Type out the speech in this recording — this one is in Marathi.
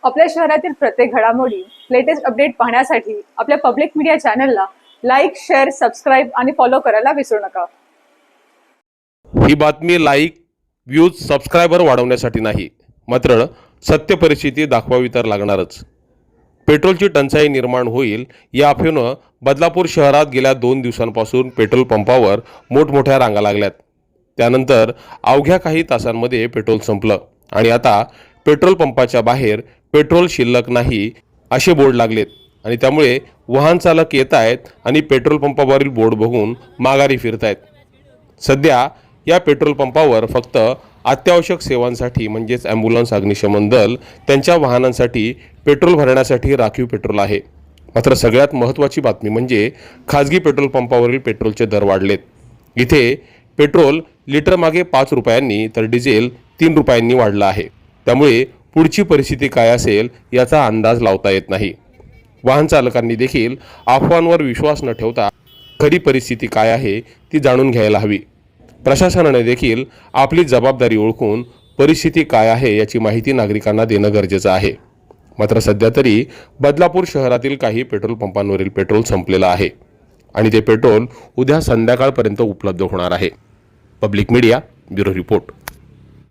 आपल्या शहरातील प्रत्येक घडामोडी लेटेस्ट अपडेट पाहण्यासाठी आपल्या पब्लिक मीडिया चॅनलला लाईक, शेअर, सबस्क्राईब आणि फॉलो करायला विसरू नका। ही बातमी लाईक, व्ह्यूज, सबस्क्रायबर वाढवण्यासाठी नाही, मात्र सत्य परिस्थिती दाखवावी तर लागणारच। पेट्रोलची टंचाई निर्माण होईल या अफवेनं बदलापूर शहरात गेल्या 2 दिवसांपासून पेट्रोल पंपावर मोठमोठ्या रांगा लागल्यात। त्यानंतर अवघ्या काही तासांमध्ये पेट्रोल संपलं आणि आता पेट्रोल पंपाच्या बाहेर पेट्रोल शिल्लक नाही असे बोर्ड लागलेत आणि त्यामुळे वाहन चालक येत आहेत आणि पेट्रोल पंपावरील बोर्ड बघून माघारी फिरतायत। सध्या या पेट्रोल पंपावर फक्त अत्यावश्यक सेवांसाठी म्हणजेच ॲम्ब्युलन्स, अग्निशमन दल त्यांच्या वाहनांसाठी पेट्रोल भरण्यासाठी राखीव पेट्रोल आहे। मात्र सगळ्यात महत्त्वाची बातमी म्हणजे खाजगी पेट्रोल पंपावरील पेट्रोलचे दर वाढलेत। इथे पेट्रोल लिटर मागे 5 रुपयांनी तर डिझेल 3 रुपयांनी वाढलं आहे। त्यामुळे पुढची परिस्थिती काय असेल याचा अंदाज लावता येत नाही। वाहन चालकांनी देखील अफवांवर विश्वास न ठेवता खरी परिस्थिती काय आहे ती जाणून घ्यायला हवी। प्रशासनाने देखील आपली जबाबदारी ओळखून परिस्थिती काय आहे याची माहिती नागरिकांना देणं गरजेचं आहे। मात्र सध्या तरी बदलापूर शहरातील काही पेट्रोल पंपांवरील पेट्रोल संपलेलं आहे आणि ते पेट्रोल उद्या संध्याकाळपर्यंत उपलब्ध होणार आहे। Public media bureau report.